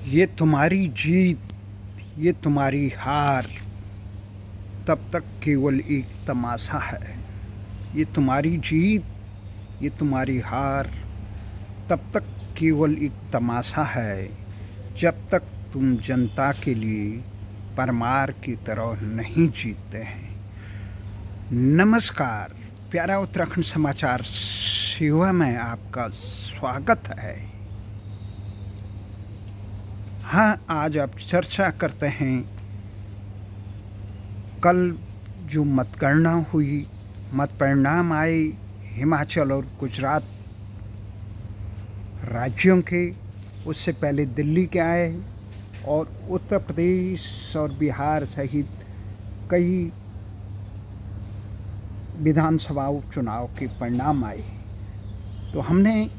ये तुम्हारी जीत, ये तुम्हारी हार तब तक केवल एक तमाशा है। ये तुम्हारी जीत, ये तुम्हारी हार तब तक केवल एक तमाशा है, जब तक तुम जनता के लिए परमार की तरह नहीं जीतते हैं। नमस्कार, प्यारा उत्तराखंड समाचार सेवा में आपका स्वागत है। हाँ, आज आप चर्चा करते हैं कल जो मतगणना हुई, मत परिणाम आए हिमाचल और गुजरात राज्यों के, उससे पहले दिल्ली के आए और उत्तर प्रदेश और बिहार सहित कई विधानसभा उपचुनाव के परिणाम आए। तो हमने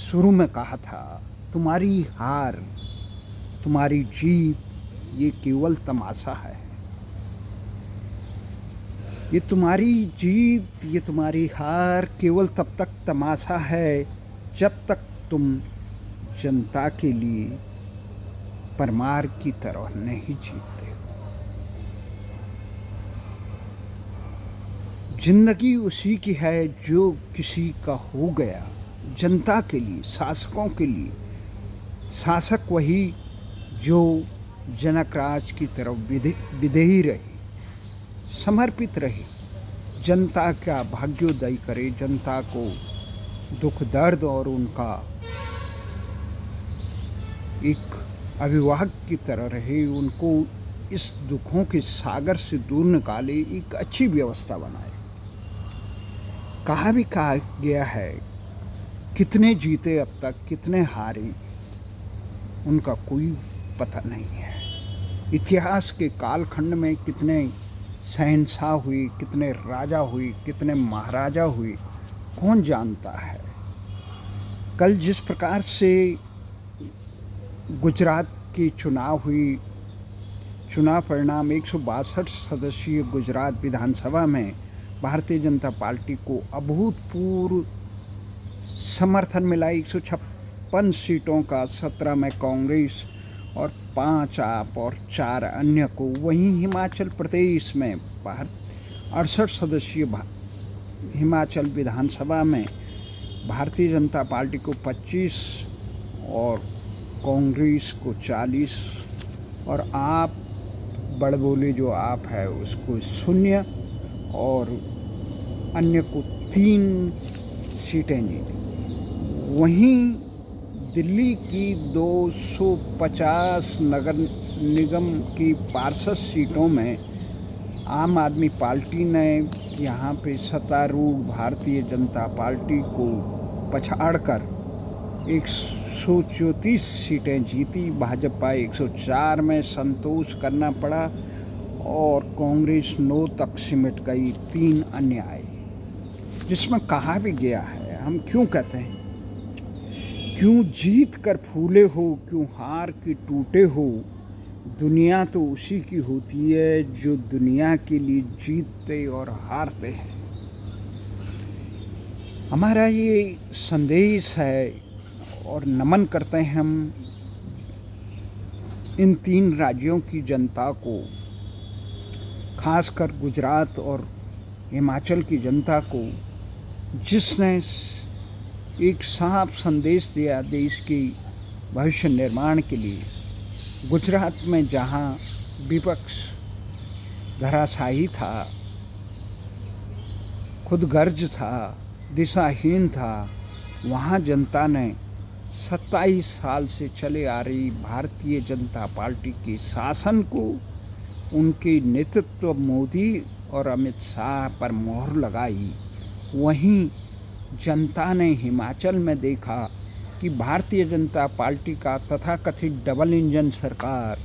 शुरू में कहा था, तुम्हारी हार, तुम्हारी जीत ये केवल तमाशा है। ये तुम्हारी जीत, ये तुम्हारी हार केवल तब तक तमाशा है जब तक तुम जनता के लिए परमार की तरह नहीं जीतते हो। जिंदगी उसी की है जो किसी का हो गया। जनता के लिए, शासकों के लिए, शासक वही जो जनक राज की तरफ विधेयी रहे, समर्पित रहे, जनता का भाग्योदय करे, जनता को दुख दर्द और उनका एक अभिभावक की तरह रहे, उनको इस दुखों के सागर से दूर निकाले, एक अच्छी व्यवस्था बनाए। कहा गया है, कितने जीते अब तक, कितने हारे, उनका कोई पता नहीं है। इतिहास के कालखंड में कितने शहंशाह हुए, कितने राजा हुए, कितने महाराजा हुए, कौन जानता है। कल जिस प्रकार से गुजरात की चुनाव हुई, चुनाव परिणाम 162 सदस्यीय गुजरात विधानसभा में भारतीय जनता पार्टी को अभूतपूर्व समर्थन मिला। 156 सीटों का 17 में कांग्रेस और 5 आप और 4 अन्य को। वहीं हिमाचल प्रदेश में 68 सदस्यीय हिमाचल विधानसभा में भारतीय जनता पार्टी को 25 और कांग्रेस को 40 और आप बड़बोले जो आप है उसको 0 और अन्य को 3 सीटें जीती। वहीं दिल्ली की 250 नगर निगम की पार्षद सीटों में आम आदमी पार्टी ने यहाँ पे सत्तारूढ़ भारतीय जनता पार्टी को पछाड़कर 134 सीटें जीती। भाजपा 104 में संतोष करना पड़ा और कांग्रेस 9 तक सिमट गई, 3 अन्य आए। जिसमें कहा भी गया है, हम क्यों कहते हैं, क्यों जीत कर फूले हो, क्यों हार के टूटे हो, दुनिया तो उसी की होती है जो दुनिया के लिए जीतते और हारते हैं। हमारा ये संदेश है और नमन करते हैं हम इन 3 राज्यों की जनता को, खासकर गुजरात और हिमाचल की जनता को, जिसने एक साफ संदेश दिया देश के भविष्य निर्माण के लिए। गुजरात में जहां विपक्ष धराशायी था, खुदगर्ज था, दिशाहीन था, वहां जनता ने 27 साल से चले आ रही भारतीय जनता पार्टी के शासन को, उनके नेतृत्व मोदी और अमित शाह पर मोहर लगाई। वहीं जनता ने हिमाचल में देखा कि भारतीय जनता पार्टी का तथाकथित डबल इंजन सरकार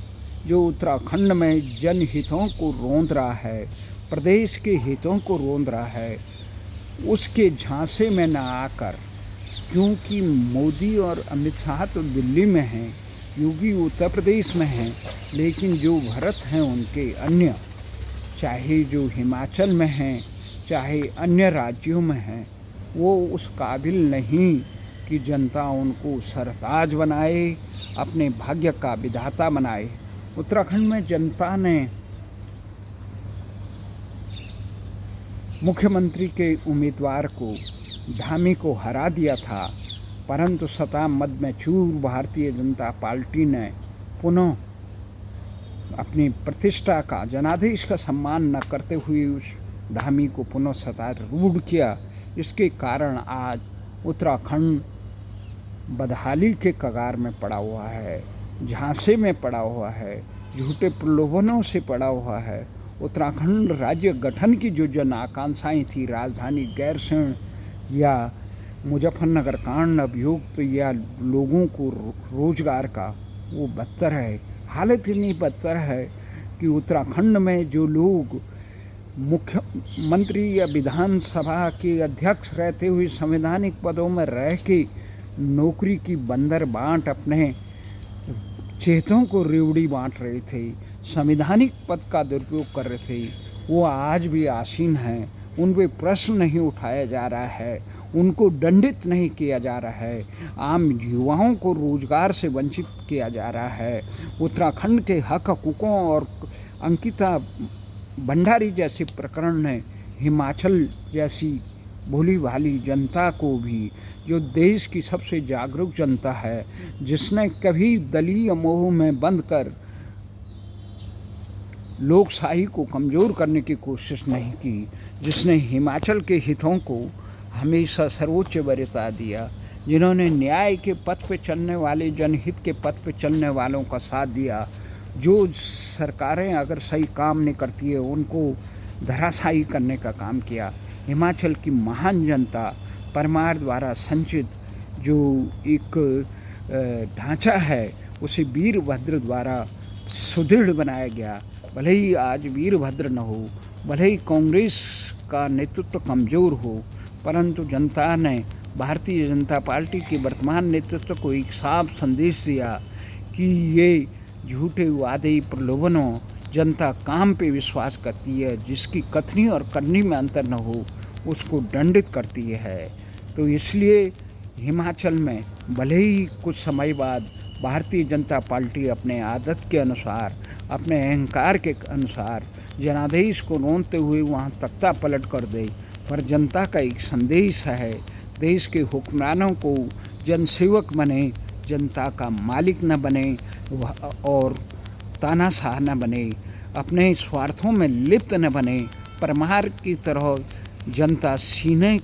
जो उत्तराखंड में जनहितों को रौंद रहा है, प्रदेश के हितों को रौंद रहा है, उसके झांसे में न आकर, क्योंकि मोदी और अमित शाह तो दिल्ली में हैं, योगी उत्तर प्रदेश में हैं, लेकिन जो भरत हैं उनके अन्य, चाहे जो हिमाचल में हैं, चाहे अन्य राज्यों में हैं, वो उस काबिल नहीं कि जनता उनको सरताज बनाए, अपने भाग्य का विधाता बनाए। उत्तराखंड में जनता ने मुख्यमंत्री के उम्मीदवार को धामी को हरा दिया था, परंतु सता मद में चूर भारतीय जनता पार्टी ने पुनः अपनी प्रतिष्ठा का, जनादेश का सम्मान न करते हुए उस धामी को पुनः सत्तारूढ़ किया। इसके कारण आज उत्तराखंड बदहाली के कगार में पड़ा हुआ है, झांसे में पड़ा हुआ है, झूठे प्रलोभनों से पड़ा हुआ है। उत्तराखंड राज्य गठन की जो जन आकांक्षाएँ थी, राजधानी गैरसैंण या मुजफ्फरनगर कांड अभियुक्त या लोगों को रोजगार का, वो बदतर है। हालत इतनी बदतर है कि उत्तराखंड में जो लोग मुख्यमंत्री या विधानसभा के अध्यक्ष रहते हुए संवैधानिक पदों में रह के नौकरी की बंदर बांट अपने चेतों को रेवड़ी बांट रहे थे, संवैधानिक पद का दुरुपयोग कर रहे थे, वो आज भी आसीन हैं। उन पे प्रश्न नहीं उठाया जा रहा है, उनको दंडित नहीं किया जा रहा है, आम युवाओं को रोजगार से वंचित किया जा रहा है। उत्तराखंड के हक हकूकों और अंकिता भंडारी जैसे प्रकरण ने हिमाचल जैसी भोली भाली जनता को भी, जो देश की सबसे जागरूक जनता है, जिसने कभी दलीय मोह में बंद कर लोकशाही को कमज़ोर करने की कोशिश नहीं की, जिसने हिमाचल के हितों को हमेशा सर्वोच्च वरीयता दिया, जिन्होंने न्याय के पथ पे चलने वाले, जनहित के पथ पे चलने वालों का साथ दिया, जो सरकारें अगर सही काम नहीं करती है उनको धराशायी करने का काम किया। हिमाचल की महान जनता परमार द्वारा संचित जो एक ढांचा है, उसे वीरभद्र द्वारा सुदृढ़ बनाया गया। भले ही आज वीरभद्र न हो, भले ही कांग्रेस का नेतृत्व कमज़ोर हो, परंतु जनता ने भारतीय जनता पार्टी के वर्तमान नेतृत्व को एक साफ संदेश दिया कि ये झूठे वादे प्रलोभनों, जनता काम पे विश्वास करती है, जिसकी कथनी और करनी में अंतर न हो उसको दंडित करती है। तो इसलिए हिमाचल में भले ही कुछ समय बाद भारतीय जनता पार्टी अपने आदत के अनुसार, अपने अहंकार के अनुसार जनादेश को रोनते हुए वहाँ तख्ता पलट कर दे, पर जनता का एक संदेश है, देश के हुक्मरानों को जनसेवक बने, जनता का मालिक न बने और तानाशाह न बने, अपने स्वार्थों में लिप्त न बने। परमार की तरह जनता सीने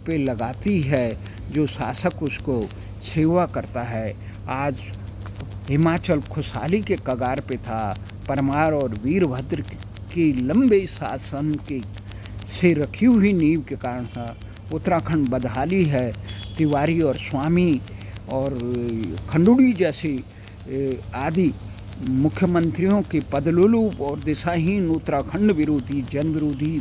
पे लगाती है, जो शासक उसको सेवा करता है। आज हिमाचल खुशहाली के कगार पे था। परमार और वीरभद्र की लंबे शासन के से रखी हुई नींव के कारण था। उत्तराखंड बदहाली है। तिवारी और स्वामी और खंडूड़ी जैसे आदि मुख्यमंत्रियों के पदलोलुप और दिशाहीन उत्तराखंड विरोधी, जन विरोधी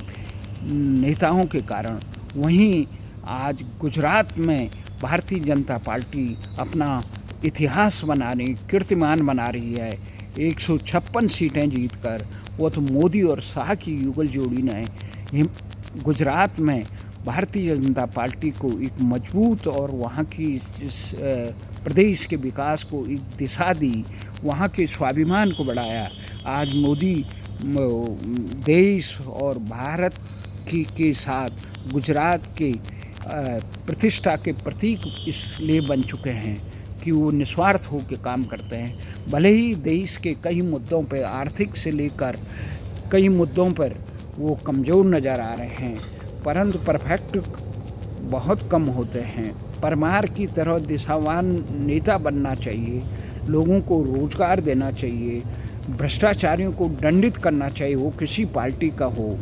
नेताओं के कारण वहीं आज गुजरात में भारतीय जनता पार्टी अपना इतिहास बनाने, कीर्तिमान बना रही है। 156 सीटें जीतकर, वो तो मोदी और शाह की युगल जोड़ी ने गुजरात में भारतीय जनता पार्टी को एक मजबूत और वहाँ की प्रदेश के विकास को एक दिशा दी, वहाँ के स्वाभिमान को बढ़ाया। आज मोदी देश और भारत के साथ गुजरात के प्रतिष्ठा के प्रतीक इसलिए बन चुके हैं कि वो निस्वार्थ होकर काम करते हैं। भले ही देश के कई मुद्दों पर, आर्थिक से लेकर कई मुद्दों पर वो कमज़ोर नज़र आ रहे हैं, परंतु परफेक्ट बहुत कम होते हैं। परमार की तरह दिशावान नेता बनना चाहिए, लोगों को रोज़गार देना चाहिए, भ्रष्टाचारियों को दंडित करना चाहिए, वो किसी पार्टी का हो।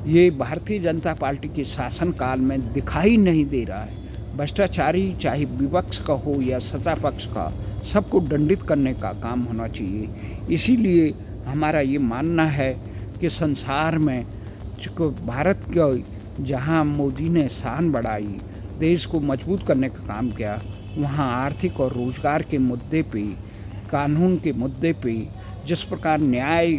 ये भारतीय जनता पार्टी के शासनकाल में दिखाई नहीं दे रहा है। भ्रष्टाचारी चाहे विपक्ष का हो या सत्ता पक्ष का, सबको दंडित करने का काम होना चाहिए। इसीलिए हमारा ये मानना है कि संसार में भारत का जहाँ मोदी ने शान बढ़ाई, देश को मजबूत करने का काम किया, वहाँ आर्थिक और रोज़गार के मुद्दे पे, कानून के मुद्दे पे, जिस प्रकार न्याय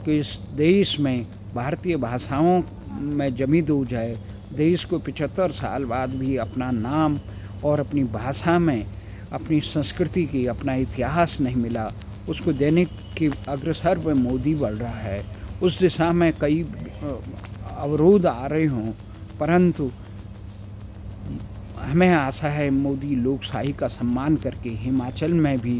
के इस देश में भारतीय भाषाओं में जमी डूब जाए, देश को 75 साल बाद भी अपना नाम और अपनी भाषा में अपनी संस्कृति की, अपना इतिहास नहीं मिला, उसको देने के अग्रसर में मोदी बढ़ रहा है। उस दिशा में कई अवरोध आ रहे हों, परंतु हमें आशा है मोदी लोकशाही का सम्मान करके हिमाचल में भी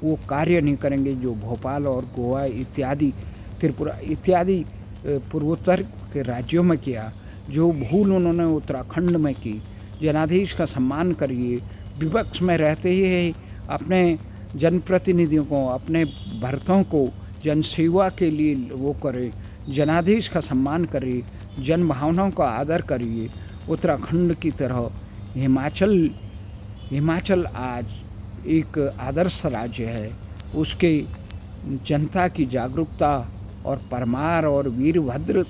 वो कार्य नहीं करेंगे जो भोपाल और गोवा इत्यादि, त्रिपुरा इत्यादि पूर्वोत्तर के राज्यों में किया, जो भूल उन्होंने उत्तराखंड में की। जनादेश का सम्मान करिए, विपक्ष में रहते ही अपने जनप्रतिनिधियों को, अपने भर्तों को जनसेवा के लिए वो करें, जनादेश का सम्मान करिए, जन भावनाओं का आदर करिए। उत्तराखंड की तरह हिमाचल आज एक आदर्श राज्य है। उसके जनता की जागरूकता और परमार और वीरभद्र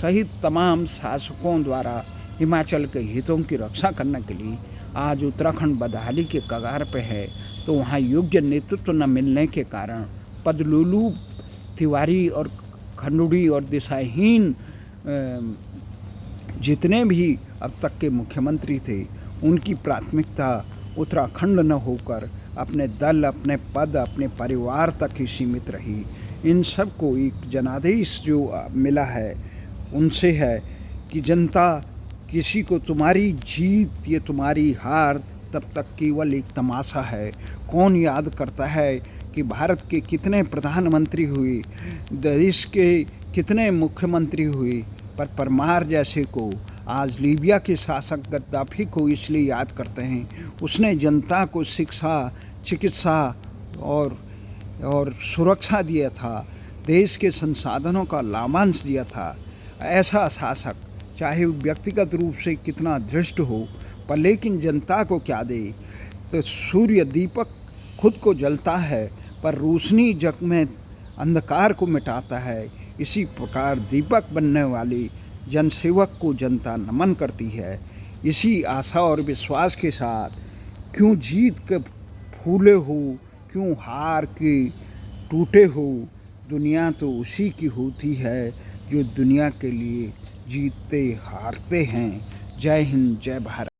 सहित तमाम शासकों द्वारा हिमाचल के हितों की रक्षा करने के लिए आज उत्तराखंड बदहाली के कगार पे है। तो वहाँ योग्य नेतृत्व न मिलने के कारण पदलूलू तिवारी और खंडूड़ी और दिशाहीन जितने भी अब तक के मुख्यमंत्री थे, उनकी प्राथमिकता उत्तराखंड न होकर अपने दल, अपने पद, अपने परिवार तक ही सीमित रही। इन सब को एक जनादेश जो मिला है उनसे है कि जनता किसी को तुम्हारी जीत या तुम्हारी हार तब तक केवल एक तमाशा है। कौन याद करता है कि भारत के कितने प्रधानमंत्री हुए, देश के कितने मुख्यमंत्री हुए, पर परमार जैसे को आज लीबिया के शासक गद्दाफी को इसलिए याद करते हैं, उसने जनता को शिक्षा, चिकित्सा और सुरक्षा दिया था, देश के संसाधनों का लाभांश दिया था। ऐसा शासक चाहे व्यक्तिगत रूप से कितना धृष्ट हो, पर लेकिन जनता को क्या दे। तो सूर्य दीपक खुद को जलता है, पर रोशनी जग में अंधकार को मिटाता है। इसी प्रकार दीपक बनने वाले जनसेवक को जनता नमन करती है। इसी आशा और विश्वास के साथ क्यों जीत के फूले हो, क्यों हार के टूटे हो, दुनिया तो उसी की होती है जो दुनिया के लिए जीतते हारते हैं। जय हिंद, जय भारत।